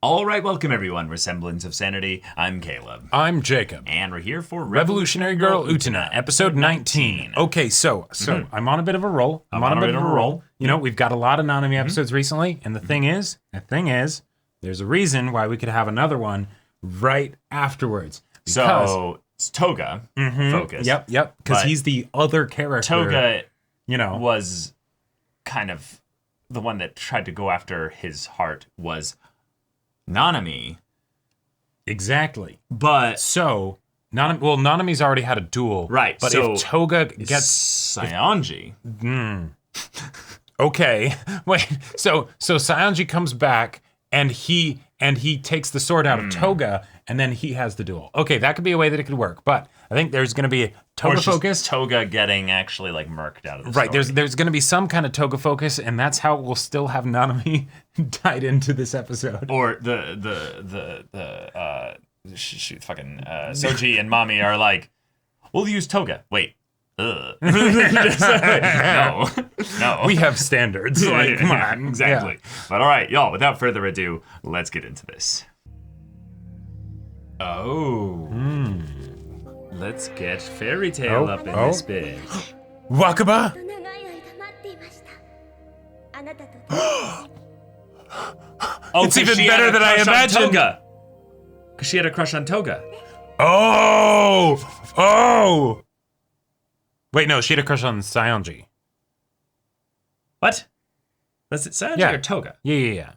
All right, welcome everyone. We're Semblance of Sanity. I'm Caleb. I'm Jacob. And we're here for Revolutionary Girl Utena, episode 19. Okay, so I'm on a bit of a roll. I'm on a bit of a roll. You know, we've got a lot of Nanami episodes recently, and the thing is, there's a reason why we could have another one right afterwards. So it's Toga focus. Yep. Because he's the other character. Toga, you know, was kind of the one that tried to go after his heart was Nanami. Exactly. But so Nanami's already had a duel. Right. But so if Toga gets Saionji. Okay. Wait. So Saionji comes back and he takes the sword out of Toga and then he has the duel. Okay, that could be a way that it could work. But I think there's going to be a Toga focus. Toga getting actually like murked out of the right. story. There's going to be some kind of Toga focus, and that's how we'll still have Nanami tied into this episode. Or fucking Soji and Mami are like, we'll use Toga. Wait. No. We have standards. Like, come on. Exactly. Yeah. But all right, y'all, without further ado, let's get into this. Oh. Let's get Fairy Tale up in this bitch. Wakaba? It's even better than I imagined. Because she had a crush on Toga. Oh! Wait, no, she had a crush on Saionji. What? Was it Saionji or Toga? Yeah.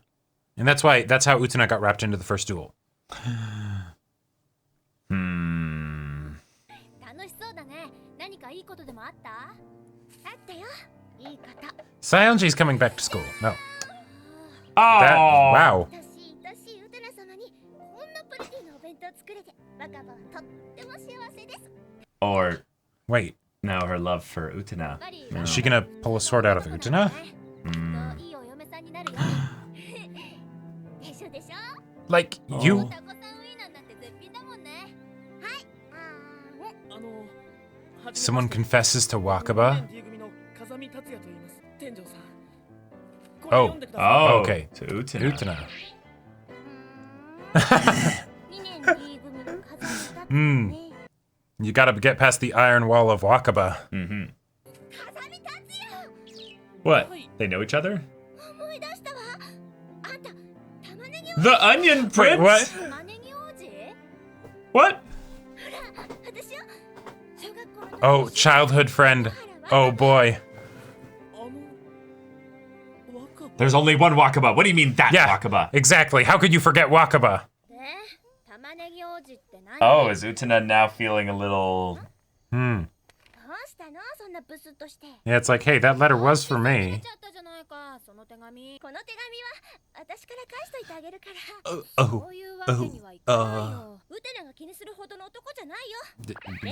And that's how Utena got wrapped into the first duel. Saionji's coming back to school. No. Oh. Wow. Or wait. No, her love for Utena. No. Is she gonna pull a sword out of Utena? Like, you... Someone confesses to Wakaba? Oh, okay. To Utena. You gotta get past the iron wall of Wakaba. What? They know each other? The Onion Prince? Wait, what? Oh, childhood friend. Oh boy. There's only one Wakaba. What do you mean that Wakaba? Exactly. How could you forget Wakaba? Oh, is Utena now feeling a little... Yeah, it's like, hey, that letter was for me.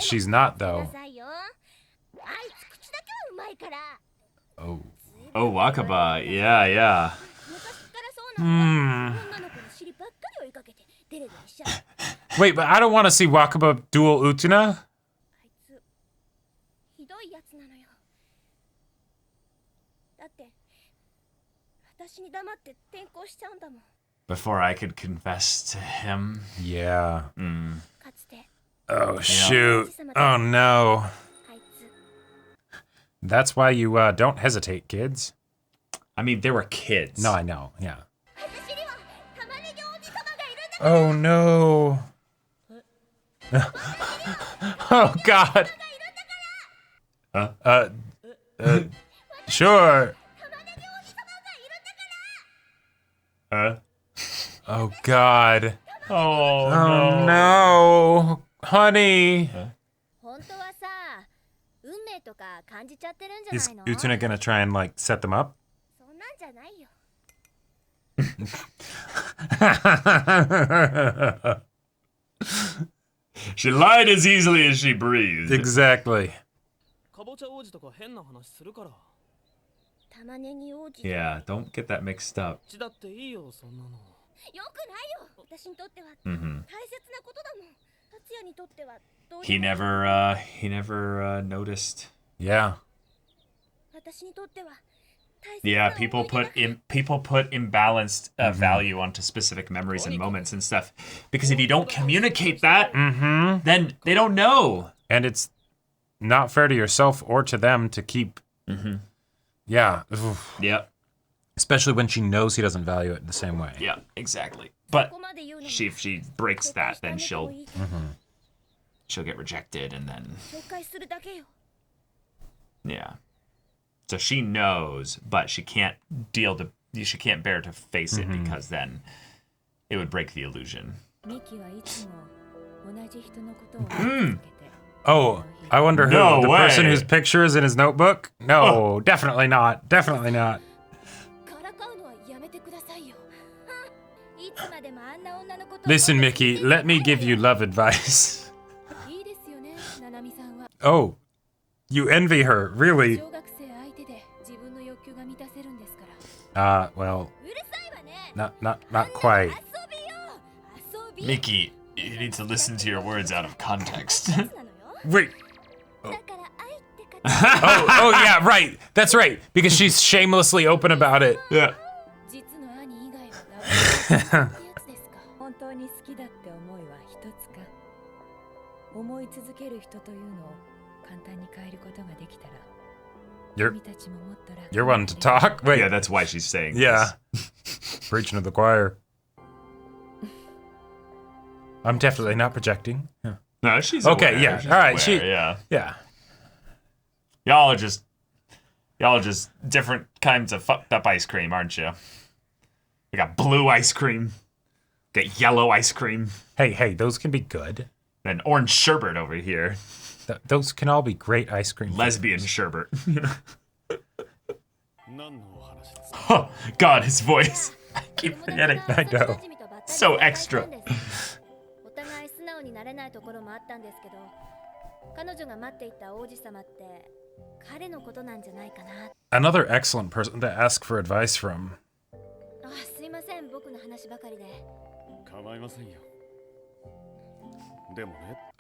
She's not, though. Oh, Wakaba. Yeah. Wait, but I don't want to see Wakaba duel Utena. Before I could confess to him. Yeah. Oh, shoot. Oh, no. That's why you don't hesitate, kids. I mean, they were kids. No, I know. Yeah. Oh, no. Oh, God. Sure. Oh, God. Oh, no. Honey. Is Utena gonna try and, like, set them up? She lied as easily as she breathed. Exactly. Yeah, don't get that mixed up. He never noticed. Yeah. Yeah, people put imbalanced value onto specific memories and moments and stuff because if you don't communicate that, then they don't know. And it's not fair to yourself or to them to keep. Yeah. Oof. Yep. Especially when she knows he doesn't value it the same way. Yeah, exactly. But if she breaks that, then she'll get rejected, and then yeah. So she knows, but she can't bear to face it because then it would break the illusion. Oh, I wonder who. No the way. person whose picture is in his notebook? No, definitely not. Definitely not. Listen, Mickey, let me give you love advice. Oh, you envy her, really? Well, not quite. Mickey, you need to listen to your words out of context. Wait. Oh, yeah, right. That's right. Because she's shamelessly open about it. Yeah. You're one to talk. Wait. Yeah, that's why she's saying Yeah. this. Preaching to the choir. I'm definitely not projecting. Yeah. No, she's Okay, aware. yeah. She's All right, aware, yeah. Y'all are just different kinds of fucked up ice cream, aren't you? We got blue ice cream. Got yellow ice cream. Hey, those can be good. And orange sherbet over here. Those can all be great ice cream. Lesbian sherbet. Oh, God, his voice. I keep forgetting. I know. So extra. Another excellent person to ask for advice from.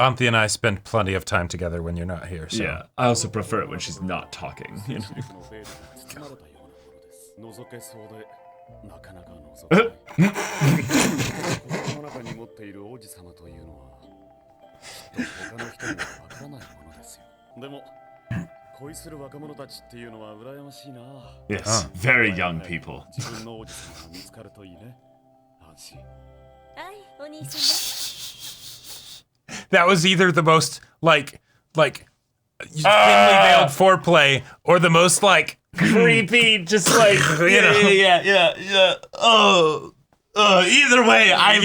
Auntie and I spend plenty of time together when you're not here, so. Yeah, I also prefer it when she's not talking. You know? Yes, very young people. That was either the most, like thinly veiled foreplay, or the most, Creepy, just like, yeah. Oh. Either way, I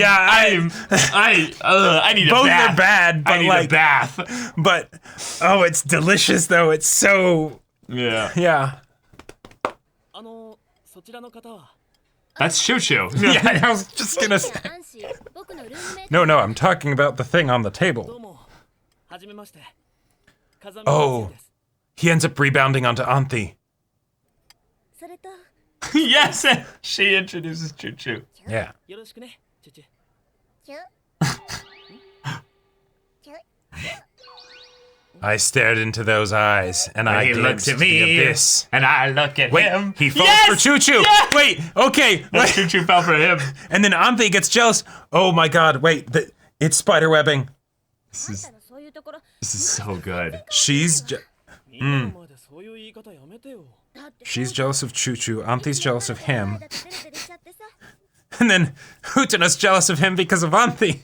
need a both bath. are bad, but I need a bath. But, oh, it's delicious, though. It's so, Yeah. yeah. That's Choo Choo. Yeah, I was just gonna say. No, I'm talking about the thing on the table. Oh, he ends up rebounding onto Auntie. Yes, she introduces Choo Choo. Yeah. I stared into those eyes, and I He looked glimpsed at the me, abyss. and I look at Wait, him. he falls Yes! for Choo Choo. Yes! Wait, okay. Choo Choo fell for him. And then Auntie gets jealous. Oh my God! Wait, it's spider webbing. This is so good. She's jealous of Choo Choo. Auntie's jealous of him. And then Utena's jealous of him because of Auntie.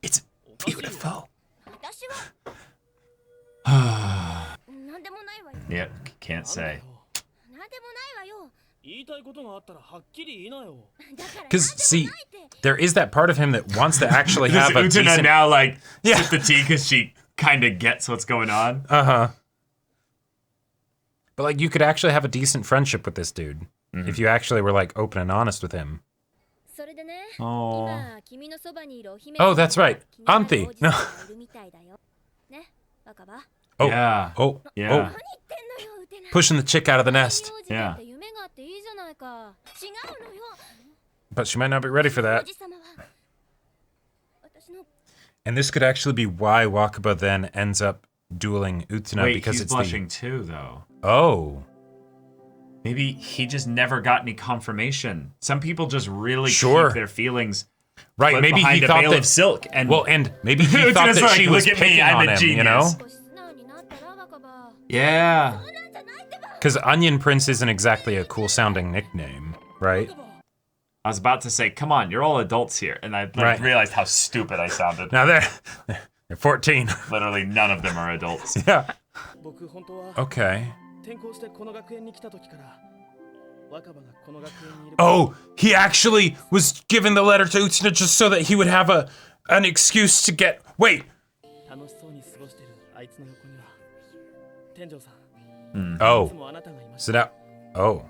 It's beautiful. Yep, can't say. Because, see, there is that part of him that wants to actually Does have a Utena decent... now Yeah. sip the tea because she kind of gets what's going on? Uh-huh. But, you could actually have a decent friendship with this dude. If you actually were, open and honest with him. Oh. Oh, that's right. Auntie. No. Oh. Yeah. Oh. Yeah. Oh. Pushing the chick out of the nest. Yeah. But she might not be ready for that. And this could actually be why Wakaba then ends up dueling Utena Wait, because he's it's blushing too, though. Oh. Maybe he just never got any confirmation. Some people just really Sure. keep their feelings Right, maybe behind he a thought veil that of silk. And and maybe he Utena's thought that like, she was "Look at me, picking I'm on a him, genius." you know? yeah. Because Onion Prince isn't exactly a cool sounding nickname, right? I was about to say, come on, you're all adults here. And I Right. realized how stupid I sounded. Now they're 14. Literally none of them are adults. Yeah. Okay. Oh, he actually was giving the letter to Utena just so that he would have an excuse to get. Wait. Oh. So now. Oh.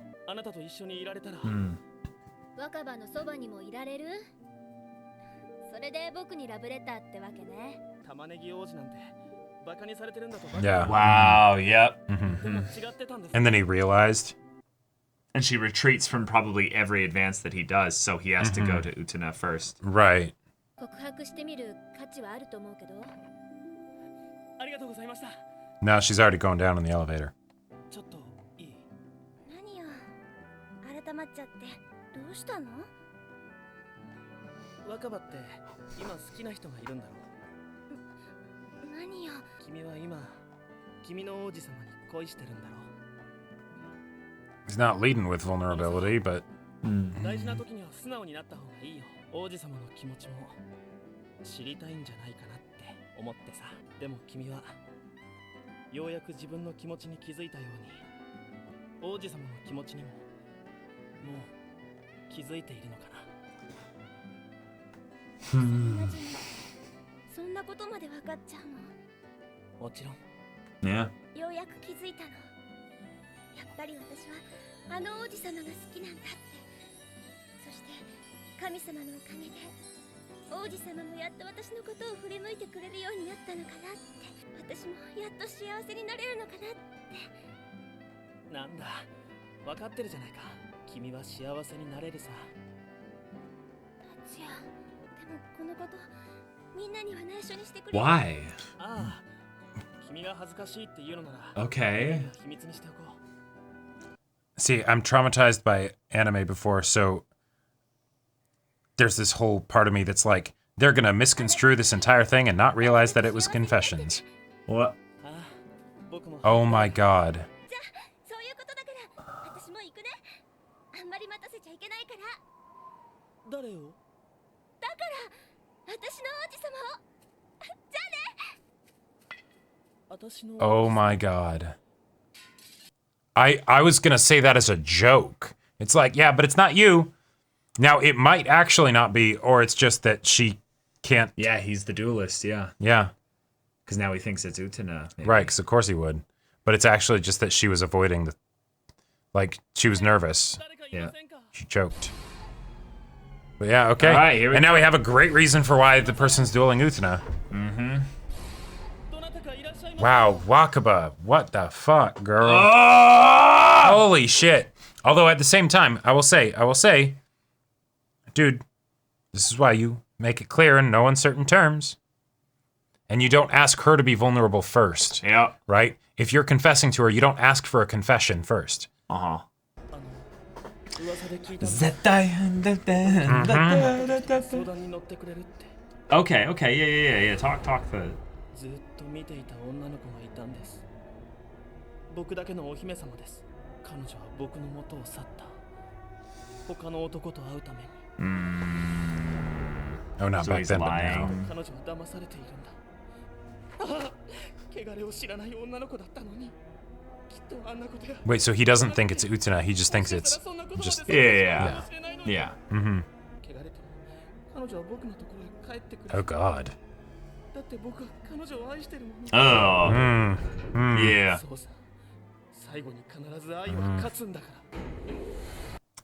若葉のそばにもいられる？それで僕にラブレターってわけね。玉ねぎ王子なんてバカにされてるんだと。Yeah. Wow, yep. And then he realized. And she retreats from probably every advance that he does, so he has to go to Utena first. Right. 告白してみる価値はあると思うけど。ありがとうございました。 Now she's already going down in the elevator. ちょっといい？何よ。改まっちゃってどうしたの？若葉って今好きな人がいるんだろう？何よ。君は今君の王子様に恋してるんだろう？ He's not leading with vulnerability, but. 大事な時には素直になった方がいいよ。王子様の気持ちも知りたいんじゃないかなって思ってさ。でも君はようやく自分の気持ちに気づいたように王子様の気持ちにももう気づいているのかな。そんなことまで分かっちゃうの？もちろん。Yeah. ようやく気づいたの。やっぱり私はあの王子様が好きなんだって。そして神様のおかげで王子様もやっと私のことを振り向いてくれるようになったのかなって。私もやっと幸せになれるのかなって。なんだ、分かってるじゃないか。君は幸せになれるさ。達也、でもこのことみんなには内緒にしてくれ。 Why? ああ、君が恥ずかしいって言うのなら Okay. 秘密にしておこう。 See, I'm traumatized by anime before, so there's this whole part of me that's like, they're gonna misconstrue this entire thing and not realize that it was confessions. What? Oh my god. そういうことだから私も行くね。あんまり待たせちゃいけないから。誰を？だから私の王子様を。じゃあね。私の。 Oh my god. I was gonna say that as a joke. It's like, yeah, but it's not you. Now, it might actually not be, or it's just that she can't. Yeah, he's the duelist, yeah. Yeah. Because now he thinks it's Utena. Maybe. Right, because of course he would. But it's actually just that she was avoiding the. Like, she was nervous. Yeah. She choked. But yeah, okay. All right, here we and now we have a great reason for why the person's dueling Utena. Mm-hmm. Wow, Wakaba. What the fuck, girl? Oh! Holy shit. Although at the same time, I will say, dude, this is why you make it clear in no uncertain terms. And you don't ask her to be vulnerable first. Yeah. Right? If you're confessing to her, you don't ask for a confession first. Uh-huh. Okay, yeah. Talk the... ずっと見ていた女の子がいたんです。僕だけのお姫様です。彼女は僕の元を去った。他の男と会うために。Oh, not So back he's then, but lying. now. 彼女は騙されているんだ。ああ、汚れを知らない女の子だったのに。きっとあんなことや。 Wait, so he doesn't think it's Utena, he just thinks it's just... Yeah. Mm-hmm. 汚れても彼女は僕のところへ帰ってくる。 Oh, God. だって僕は彼女を愛してるのに。 Oh. Yeah. そうさ。最後に必ず愛は勝つんだか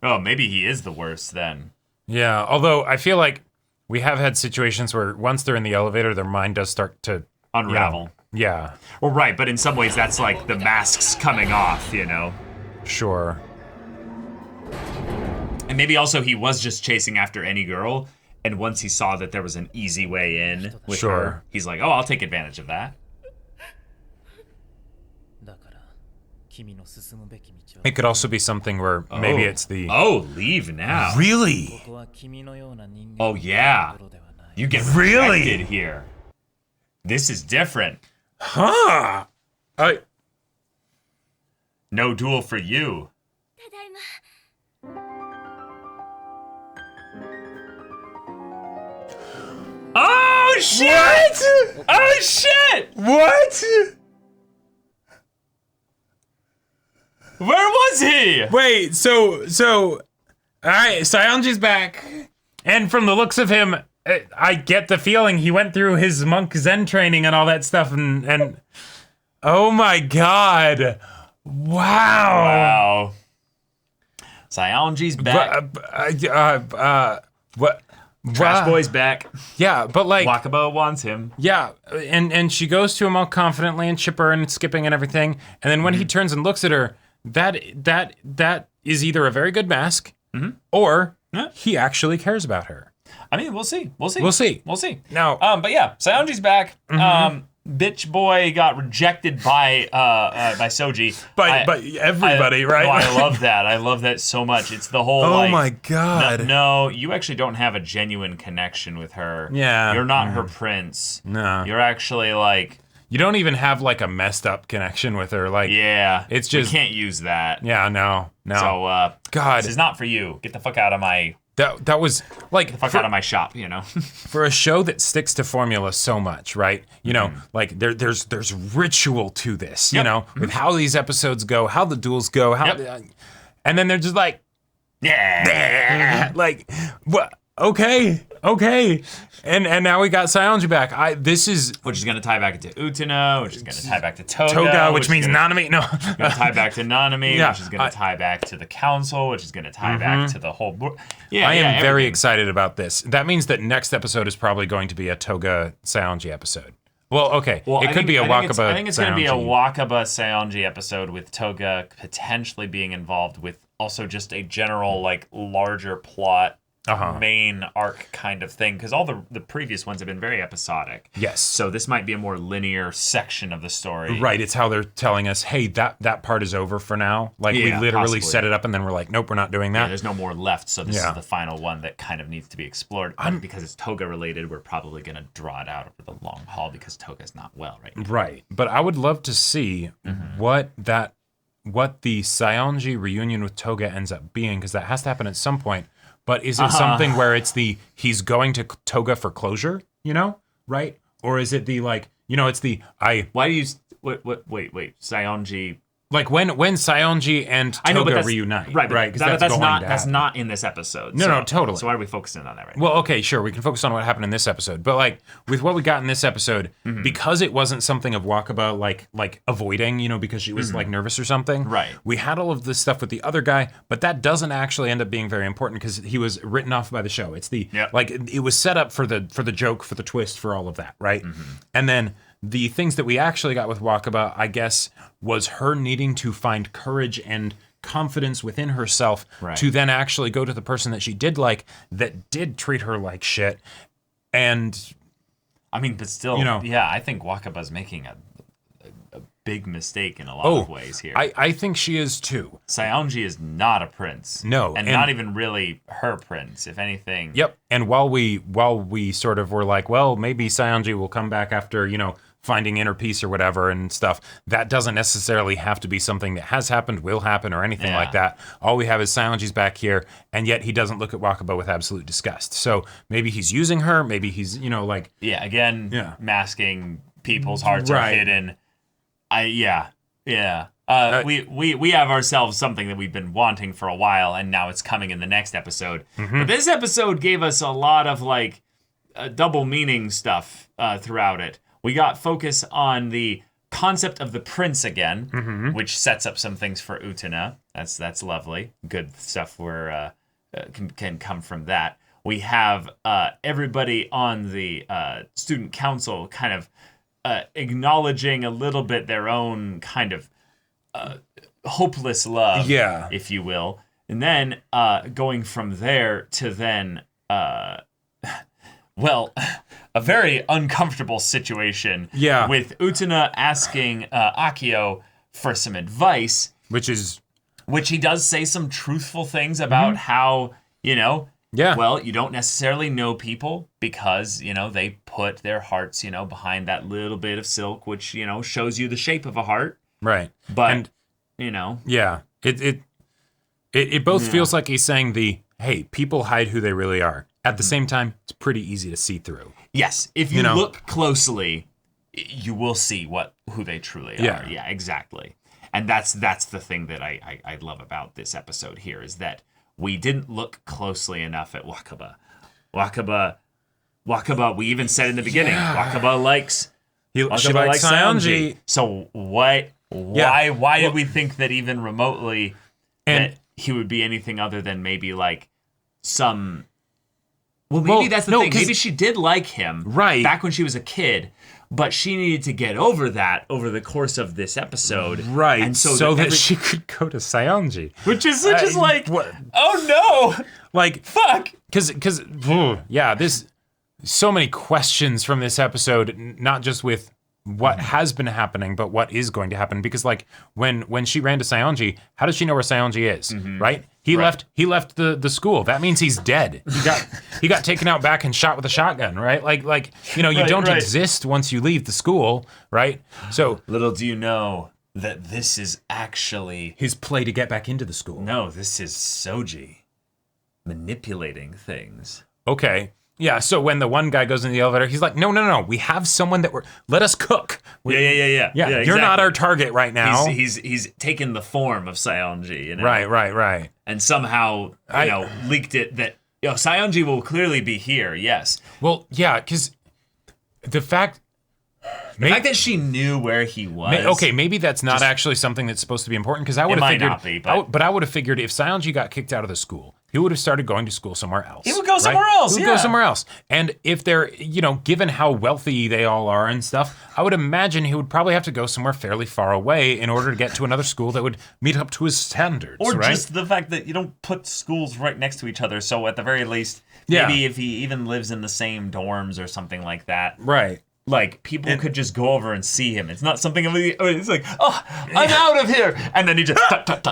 ら。 Oh, maybe he is the worst then. Yeah, although I feel like we have had situations where once they're in the elevator, their mind does start to... Unravel. Yeah. Well, right, but in some ways that's like the masks coming off, you know? Sure. And maybe also he was just chasing after any girl, and once he saw that there was an easy way in with Sure. her, he's like, oh, I'll take advantage of that. It could also be something where maybe it's the... Oh, leave now. Really? Oh, yeah. You get Really? rejected here. This is different. Huh? No duel for you. ただいま。 Oh, shit! What? Oh, shit! What? Where was he? Wait, so, all right, Saionji's back. And from the looks of him, I get the feeling he went through his monk Zen training and all that stuff, and oh my god. Wow. Wow. Saionji's back. What? Trash Boy's back. Yeah, but like... Wakaba wants him. Yeah, and she goes to him all confidently and chipper and skipping and everything, and then when he turns and looks at her, that is either a very good mask, or he actually cares about her. I mean, we'll see. We'll see. We'll see. We'll see. Now, But yeah, Saionji's back. Bitch boy got rejected by Soji. by everybody, right? No, I love that. I love that so much. It's the whole Oh my god. No, you actually don't have a genuine connection with her. Yeah. You're not her prince. No. You're actually like... You don't even have like a messed up connection with her. Like, Yeah. It's just... We can't use that. Yeah, no. So, God. this is not for you. Get the fuck out of my... That was like... Fuck out of my shop, you know? For a show that sticks to formula so much, right? You know, like there's ritual to this, you know, with how these episodes go, how the duels go, how... And then they're just like... Yeah. Like, what? Okay. And now we got Saionji back. This is... Which is going to tie back into Utena, which is going to tie back to Toga. Which means Nanami. No. Going to tie back to Nanami, Yeah, which is going to tie back to the council, which is going to tie back to the whole... Yeah, I am very everything. excited about this. That means that next episode is probably going to be a Toga Saionji episode. Well, okay. Well, it could be a Wakaba I think it's going to be a Saionji. Wakaba Saionji episode with Toga potentially being involved with also just a general, like, larger plot main arc kind of thing, because all the previous ones have been very episodic. Yes. So this might be a more linear section of the story. Right, it's how they're telling us, hey, that part is over for now. Like, we Yeah, literally possibly. set it up and then we're like, nope, we're not doing Yeah, that. there's no more left, so this Yeah. is the final one that kind of needs to be explored. And because it's Toga related, we're probably going to draw it out over the long haul because Toga's not well right now. Right, but I would love to see what the Saionji reunion with Toga ends up being, because that has to happen at some point. But is it something where it's he's going to Toga for closure, you know, right? Or is it it's Why do you... Wait. Saionji... like when Saionji and I know, but Toga that's, reunite, right? Right? Because That's that's not in this episode. No, totally. So why are we focusing on that right now? Well, okay, sure. We can focus on what happened in this episode, but like with what we got in this episode, because it wasn't something of Wakaba like avoiding, you know, because she was like nervous or something. Right. We had all of this stuff with the other guy, but that doesn't actually end up being very important because he was written off by the show. It's like it was set up for the joke, for the twist, for all of that, right? And then the things that we actually got with Wakaba, I guess, was her needing to find courage and confidence within herself to then actually go to the person that she did like, that did treat her like shit. And I mean, but still, you know, yeah, I think Wakaba's making a big mistake in a lot of ways here. I think she is too. Saionji is not a prince. No, and not even really her prince, if anything. Yep. And while we sort of were like, well, maybe Saionji will come back after, you know, finding inner peace or whatever and stuff, that doesn't necessarily have to be something that has happened, will happen, or anything like that. All we have is Saionji's back here, and yet he doesn't look at Wakaba with absolute disgust. So maybe he's using her, maybe he's, you know, like... Yeah, again, masking people's hearts are hidden. We have ourselves something that we've been wanting for a while, and now it's coming in the next episode. But this episode gave us a lot of, like, double meaning stuff throughout it. We got focus on the concept of the prince again, which sets up some things for Utena. That's lovely. Good stuff where can come from that. We have everybody on the student council kind of acknowledging a little bit their own kind of hopeless love, if you will. And then going from there to then... a very uncomfortable situation with Utena asking Akio for some advice. Which he does say some truthful things about how, well, you don't necessarily know people because, they put their hearts, behind that little bit of silk, which, shows you the shape of a heart. Right. But, Yeah. It both feels like he's saying hey, people hide who they really are. At the same time, it's pretty easy to see through. Yes. If you look closely, you will see who they truly are. Yeah, exactly. And that's the thing that I love about this episode here is that we didn't look closely enough at Wakaba. Wakaba, we even said in the beginning, Wakaba likes Saionji. So why did we think that even remotely that he would be anything other than maybe like some... Well, maybe that's the thing. Maybe she did like him back when she was a kid, but she needed to get over that over the course of this episode. Right. And so that she could go to Saionji. Which is like, oh no! Like, fuck! Because there's so many questions from this episode, not just with what has been happening, but what is going to happen. Because like when she ran to Saionji, how does she know where Saionji is? Right? He left the school. That means he's dead. He got taken out back and shot with a shotgun, right? Like you don't exist once you leave the school, right? So little do you know that this is actually his play to get back into the school. No, this is Soji manipulating things. Okay. Yeah, so when the one guy goes in the elevator, he's like, no, we have someone let us cook. Yeah, exactly. You're not our target right now. He's taken the form of Saionji, Right. And somehow, leaked it that, Saionji will clearly be here, yes. Well, yeah, because the fact that she knew where he was. Maybe that's not actually something that's supposed to be important, because I would have figured... It might not be, but... I would have figured if Saionji got kicked out of the school, he would have started going to school somewhere else. He would go somewhere else, He would go somewhere else. And if they're, given how wealthy they all are and stuff, I would imagine he would probably have to go somewhere fairly far away in order to get to another school that would meet up to his standards, or right? just the fact that you don't put schools right next to each other, so at the very least, maybe if he even lives in the same dorms or something like that. Right. Like, people could just go over and see him. It's not something it's like, I'm out of here. And then he just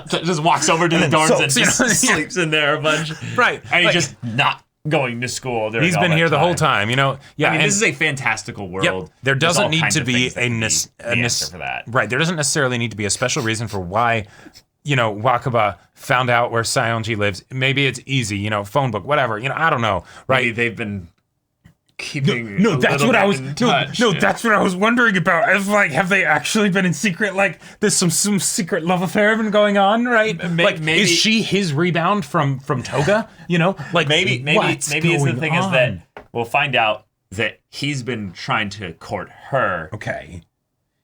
just walks over to the dorms and just sleeps in there a bunch. Right. And he's just not going to school during He's been here the whole time, Yeah. I mean, this is a fantastical world. Yep. There doesn't need to be an answer for that. Right. There doesn't necessarily need to be a special reason for why, Wakaba found out where Saionji lives. Maybe it's easy, phone book, whatever. I don't know. Right. Maybe they've been... that's what I was wondering about. It's like, have they actually been in secret? Like, there's some secret love affair been going on, right? Maybe is she his rebound from Toga? Like maybe it's the thing is that we'll find out that he's been trying to court her. Okay.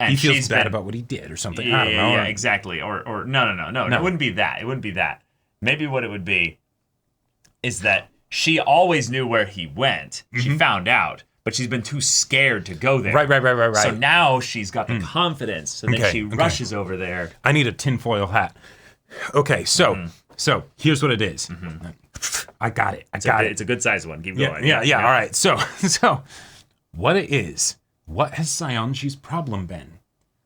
And he feels bad about what he did or something. I don't know. Yeah, exactly. Or no. It wouldn't be that. Maybe what it would be is that she always knew where he went. She found out, but she's been too scared to go there. Right. So now she's got the confidence. So then she rushes over there. I need a tinfoil hat. Okay, so here's what it is. I got it. It's a good sized one. Keep going. Yeah. All right. So what it is? What has Saionji's problem been?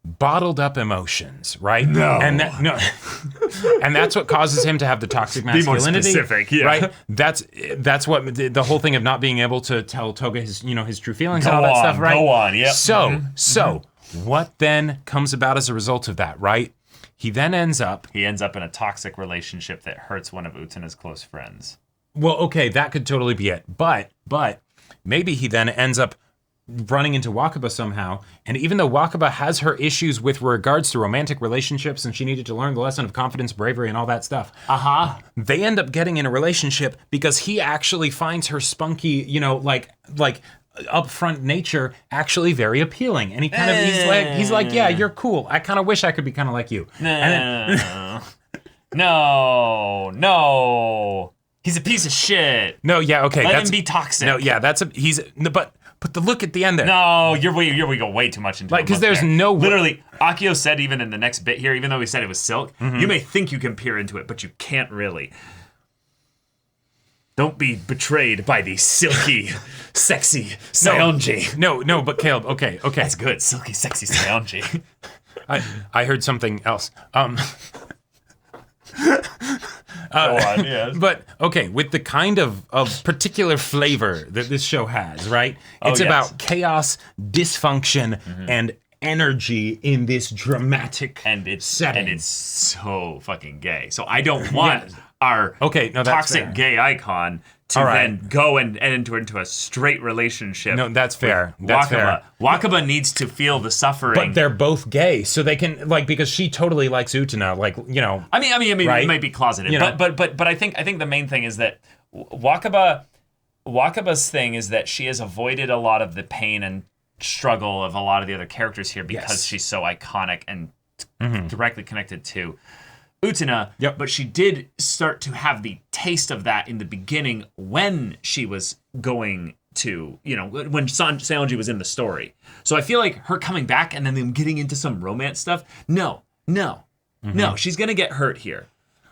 Bottled up emotions, right? No. And that's what causes him to have the toxic masculinity. Be more specific, yeah. Right? That's what the whole thing of not being able to tell Toga his true feelings and all that stuff, right? Go on, yep. So what then comes about as a result of that, right? He then ends up in a toxic relationship that hurts one of Utena's close friends. Well, okay, that could totally be it. But maybe he then ends up running into Wakaba somehow, and even though Wakaba has her issues with regards to romantic relationships and she needed to learn the lesson of confidence, bravery, and all that stuff, they end up getting in a relationship because he actually finds her spunky, like upfront nature actury very appealing, and he kind of he's like, yeah, you're cool. I kind of wish I could be kind of like you. No. He's a piece of shit. No, yeah, okay. Let him be toxic. No, yeah, but the look at the end there. No, we go way too much into it. Because there's no... Literally, Akio said even in the next bit here, even though he said it was silk, you may think you can peer into it, but you can't really. Don't be betrayed by the silky, sexy Saionji. No, but Caleb, okay. That's good, silky, sexy Saionji. I heard something else. Go on, yes. But okay, with the kind of particular flavor that this show has, right? It's yes. about chaos, dysfunction, and energy in this dramatic setting. And it's so fucking gay. So I don't want our that's toxic fair. gay icon to then go and enter into a straight relationship. No, that's fair. That's fair. Wakaba needs to feel the suffering. But they're both gay, so they can because she totally likes Utena, I mean, right? it might be closeted, but I think the main thing is that Wakaba's thing is that she has avoided a lot of the pain and struggle of a lot of the other characters here because she's so iconic and directly connected to Utena. Yep. But she did start to have the taste of that in the beginning when she was going to, when Sanji was in the story. So I feel like her coming back and then them getting into some romance stuff. No, she's gonna get hurt here.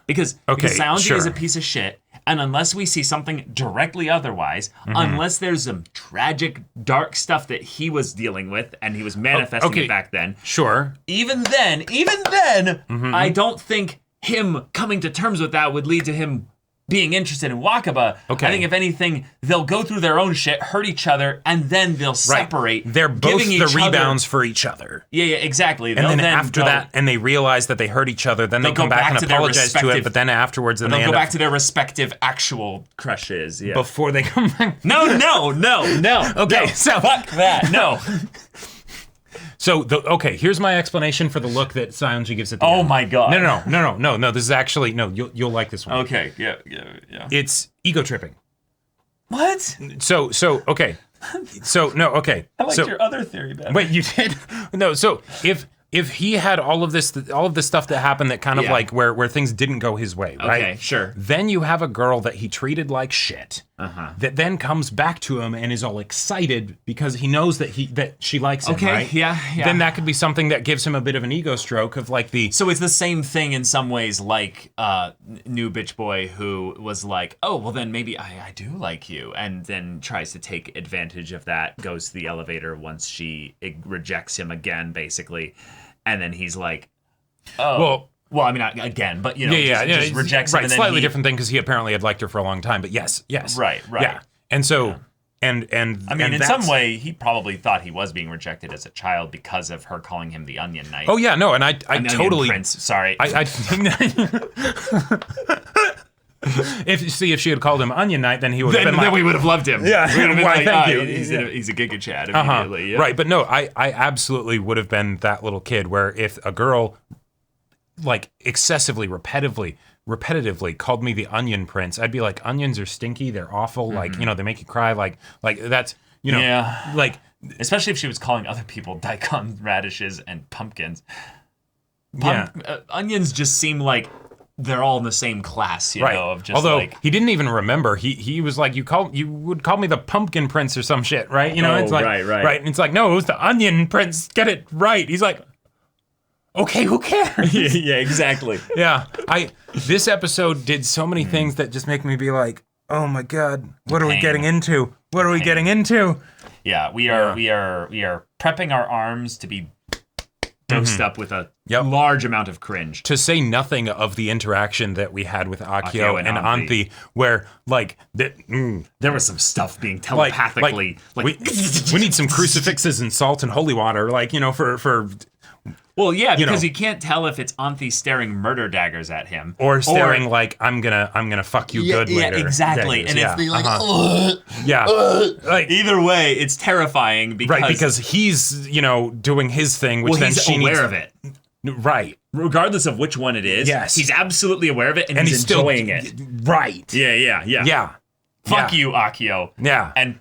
Because Sanji is a piece of shit, and unless we see something directly otherwise, unless there's some tragic, dark stuff that he was dealing with and he was manifesting it back then, even then, I don't think him coming to terms with that would lead to him being interested in Wakaba. I think if anything, they'll go through their own shit, hurt each other, and then they'll separate. Right. They're both the rebounds for each other. Yeah, exactly. And then after that, and they realize that they hurt each other, then they'll come back and apologize to it, but then afterwards, they'll go back to their respective actual crushes. Yeah. Before they come back. No. Okay, so fuck that. No. So, here's my explanation for the look that Sanji gives at the end. Oh my god. No, this is actually, you'll like this one. Okay, yeah. It's ego tripping. What? Okay. I liked your other theory better. Wait, you did? No, so if he had all of this stuff that happened that kind of like where things didn't go his way, right? Okay, sure. Then you have a girl that he treated like shit. That then comes back to him and is all excited because he knows that she likes him, right? Yeah. Then that could be something that gives him a bit of an ego stroke of like the... So it's the same thing in some ways like New Bitch Boy who was like, oh, well then maybe I do like you, and then tries to take advantage of that, goes to the elevator once she rejects him again, basically. And then he's like, oh... Well, I mean, not again, but, just rejects him. Right, and then slightly different thing because he apparently had liked her for a long time, but yes. Right. Yeah, and so, and I mean, in some way, he probably thought he was being rejected as a child because of her calling him the Onion Knight. Oh, yeah, no, and I totally... Prince, sorry. If she had called him Onion Knight, then he would have been like... Then we would have loved him. Yeah, we would have been why, like, thank you. He's a Giga Chad immediately. Yeah. Right, but no, I absolutely would have been that little kid where if a girl... like excessively repetitively called me the Onion Prince, I'd be like, onions are stinky, they're awful, like, they make you cry, like that's, like, especially if she was calling other people daikon radishes and pumpkins. Onions just seem like they're all in the same class, you know, of just although like... he didn't even remember, he was like, you would call me the Pumpkin Prince or some shit, right? It's like, right, and it's like, no, it was the Onion Prince, get it right. He's like, okay, who cares? Yeah, exactly. Yeah, this episode did so many things that just make me be like, oh my god, what are we getting into? What are we getting into? Yeah, we are prepping our arms to be dosed up with a large amount of cringe. To say nothing of the interaction that we had with Akio and Anthi, where like there was some stuff being telepathically we need some crucifixes and salt and holy water, like for. Well, yeah, because you can't tell if it's Anthi staring murder daggers at him or staring like I'm gonna fuck you good later. Yeah, exactly. Daggers, and it's like, like either way, it's terrifying because he's doing his thing, which then he's she aware needs, of it. Right. Regardless of which one it is, yes, he's absolutely aware of it and he's enjoying it. Right. Yeah. Fuck you, Akio. Yeah. And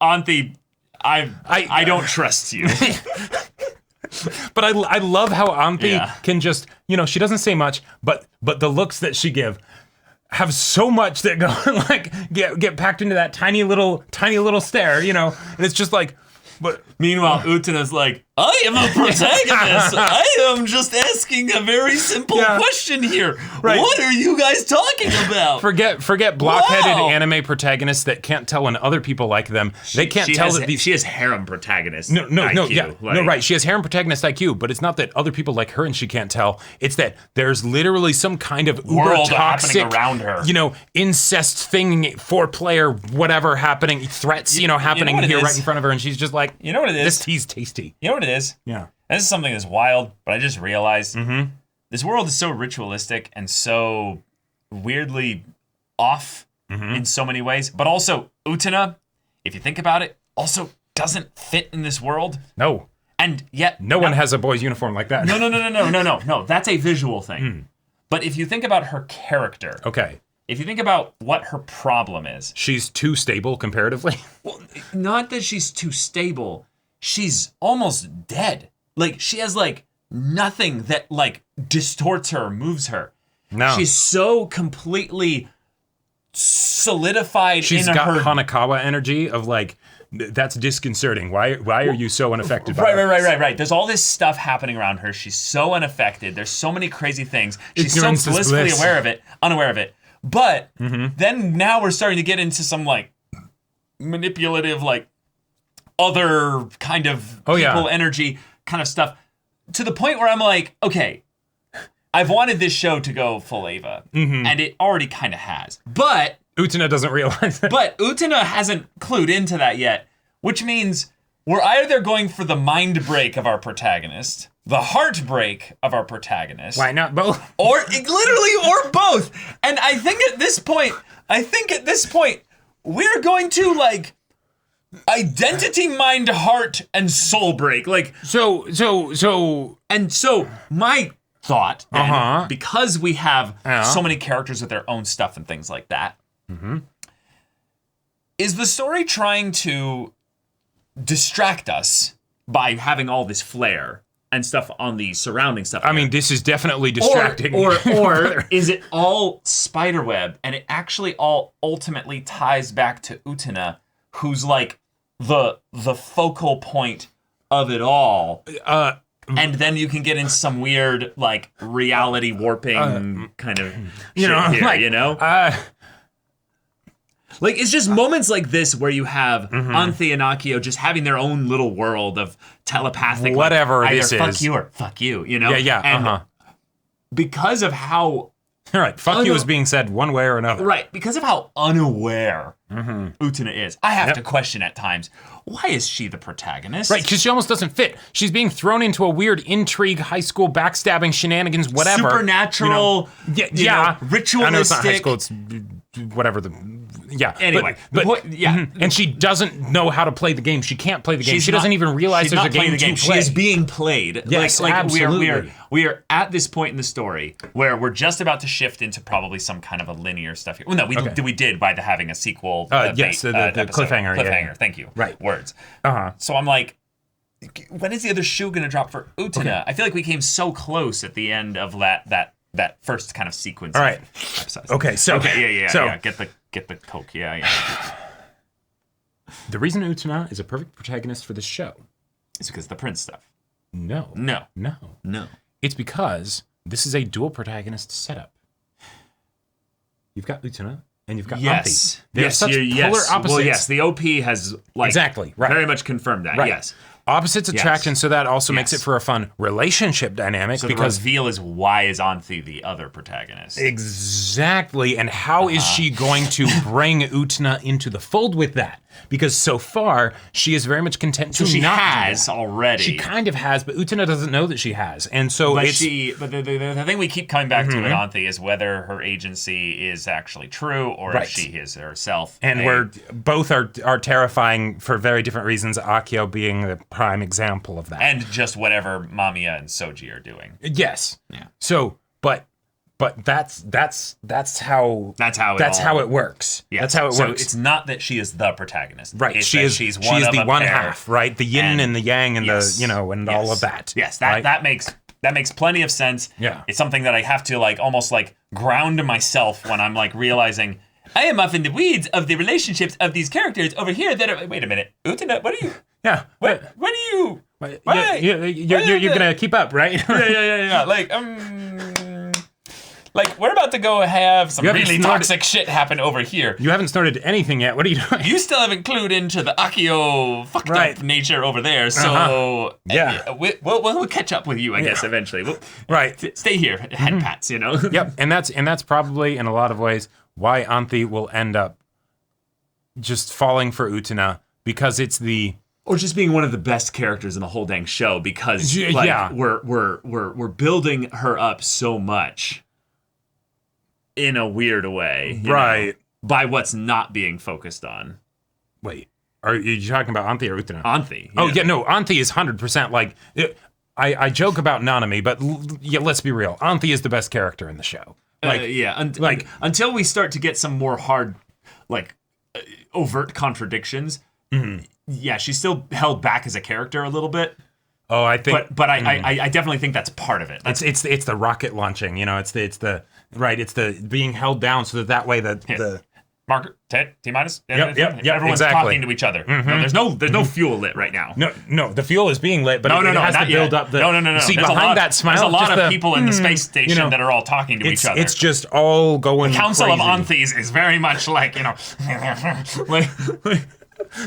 Anthi, I don't trust you. But I love how Anthi can just, she doesn't say much, but the looks that she give have so much that go like get packed into that tiny little stare, and it's just like. But meanwhile, Utena's like, I am a protagonist. I am just asking a very simple question here. Right. What are you guys talking about? Forget blockheaded anime protagonists that can't tell when other people like them. They can't tell that she has harem protagonist. No, IQ, right. She has harem protagonist IQ, but it's not that other people like her and she can't tell. It's that there's literally some kind of world toxic happening around her. Incest thing, 4-player, whatever happening, threats, happening here right in front of her, and she's just like, you know what it is? This tea's tasty. You know what it is? Yeah. And this is something that's wild, but I just realized this world is so ritualistic and so weirdly off in so many ways. But also, Utena, if you think about it, also doesn't fit in this world. No. And yet... No one has a boy's uniform like that. No. That's a visual thing. But if you think about her character... Okay. If you think about what her problem is... She's too stable comparatively? Well, not that she's too stable. She's almost dead. Like, she has, like, nothing that, like, distorts her or moves her. No. She's so completely solidified She's in got her... Hanakawa energy of, like, that's disconcerting. Why are you so unaffected by Right. There's all this stuff happening around her. She's so unaffected. There's so many crazy things. She's Ignorance so is blissfully bliss. unaware of it. But then now we're starting to get into some, like, manipulative, like, other kind of people energy kind of stuff, to the point where I'm like, okay, I've wanted this show to go full Ava, and it already kind of has. But Utena doesn't realize that. But Utena hasn't clued into that yet, which means we're either going for the mind break of our protagonist, the heartbreak of our protagonist. Why not both? Or both. And I think at this point, we're going to, like, identity, mind, heart, and soul break. Like, so my thought, then, because we have so many characters with their own stuff and things like that, is the story trying to distract us by having all this flair and stuff on the surrounding stuff? I mean, this is definitely distracting. Or is it all spiderweb, and it actually all ultimately ties back to Utena, who's like the focal point of it all? And then you can get into some weird, like, reality warping kind of shit here, Like, it's just moments like this where you have Anthe and Akio just having their own little world of telepathic, whatever like, this either is. fuck you or fuck you, And because of how... All right, fuck you is being said one way or another. Right, because of how unaware Utena is. I have to question at times, why is she the protagonist? Right, because she almost doesn't fit. She's being thrown into a weird intrigue, high school backstabbing shenanigans, whatever. Supernatural, ritualistic. I know it's not high school, it's whatever Anyway, and she doesn't know how to play the game. She can't play the game. She doesn't even realize there's a game to play. She is being played. Yes, absolutely. We are at this point in the story where we're just about to shift into probably some kind of a linear stuff here. Well, no, we did by having a sequel. The cliffhanger. Cliffhanger. Thank you. Right. Words. So I'm like, when is the other shoe going to drop for Utena? Okay. I feel like we came so close at the end of that first kind of sequence. All right. Episodes. Okay. So Get the Coke. The reason Utena is a perfect protagonist for this show is because of the Prince stuff. No. It's because this is a dual protagonist setup. You've got Utena and you've got Anthe. They're such polar opposites. Well, yes, the OP has very much confirmed that. Right. Yes. Opposites attract, and so that also makes it for a fun relationship dynamic. So because the reveal is, why is Anthe the other protagonist? Exactly, and how is she going to bring Utena into the fold with that? Because so far, she is very much content to she not has already. She kind of has, but Utena doesn't know that she has. And so but the thing we keep coming back to with Anthe is whether her agency is actually true or if she is herself. And both are terrifying for very different reasons, Akio being the prime example of that. And just whatever Mamiya and Soji are doing. Yes. Yeah. So, but that's how it works. Yes. That's how it works. So it's not that she is the protagonist. Right. It's she's the one pair. half, right? The yin and the yang and and all of that. Yes, that makes plenty of sense. Yeah. It's something that I have to almost ground myself when I'm realizing I am off in the weeds of the relationships of these characters over here that are, wait a minute, Utena, what are you? Yeah. What do you? Why? You're gonna keep up, right? Yeah. Like we're about to go have some really toxic shit happen over here. You haven't started anything yet. What are you doing? You still haven't clued into the Akio fucked up nature over there. So we'll catch up with you, I guess, eventually. Stay here, head pats, you know. Yep, and that's probably in a lot of ways why Anthy will end up just falling for Utena, because it's or just being one of the best characters in the whole dang show, because we're building her up so much in a weird way, you know, by what's not being focused on. Wait, are you talking about Anthy or Utena? Anthy. Yeah. Oh yeah, no, Anthy is 100% like. I joke about Nanami, but let's be real. Anthy is the best character in the show. Until we start to get some more hard, overt contradictions. Mm-hmm. Yeah, she's still held back as a character a little bit. Oh, I think, but I definitely think that's part of it. It's the rocket launching, you know. It's the being held down so that way the Marker, T-minus. Yep, everyone's talking to each other. Mm-hmm. No, there's no fuel lit right now. No, the fuel is being lit, but it has to build up the. No. See, behind that smile, there's a lot of people in the space station that are all talking to each other. It's just all going. The Council crazy. of Anthys is very much like,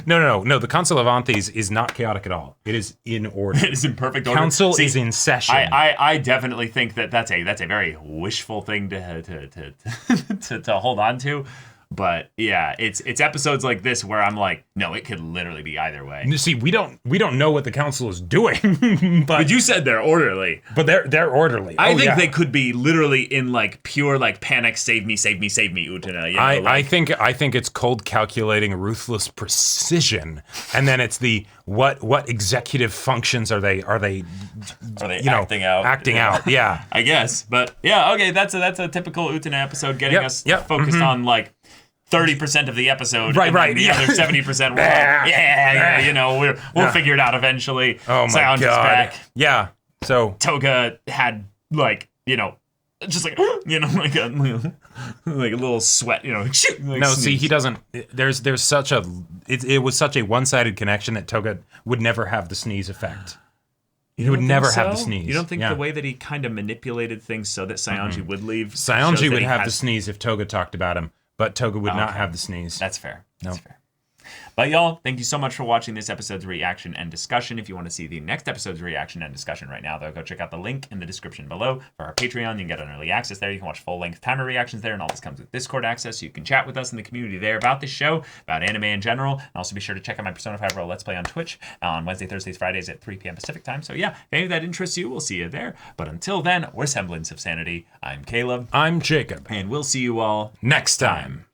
No. The Council of Anthys is not chaotic at all. It is in order. It is in perfect order. Council is in session. I definitely think that's a very wishful thing to hold on to. But yeah, it's episodes like this where I'm like, no, it could literally be either way. See, we don't know what the council is doing, but you said they're orderly. But they're orderly. I think they could be literally in pure panic, save me, Utena. You know, I think it's cold calculating, ruthless precision, and then it's the what executive functions are they acting out? Acting out, yeah. I guess, but yeah, okay, that's a typical Utena episode, getting us focused on 30% of the episode, right. The other 70%, you know, we'll figure it out eventually. Oh my God, is back. Yeah. So Toga had just like a little sweat, see, he doesn't. There's such a. It was such a one-sided connection that Toga would never have the sneeze effect. He would never have the sneeze. You don't think the way that he kind of manipulated things so that Saionji would leave? Saionji would have the sneeze if Toga talked about him. But Toga would not have the sneeze. That's fair. That's fair. But y'all, thank you so much for watching this episode's reaction and discussion. If you want to see the next episode's reaction and discussion right now, though, go check out the link in the description below for our Patreon. You can get an early access there. You can watch full-length timer reactions there, and all this comes with Discord access, so you can chat with us in the community there about this show, about anime in general. And also be sure to check out my Persona 5 Roll Let's Play on Twitch on Wednesday, Thursdays, Fridays at 3 p.m. Pacific time. So yeah, if any of that interests you, we'll see you there. But until then, we're Semblance of Sanity. I'm Caleb. I'm Jacob. And we'll see you all next time.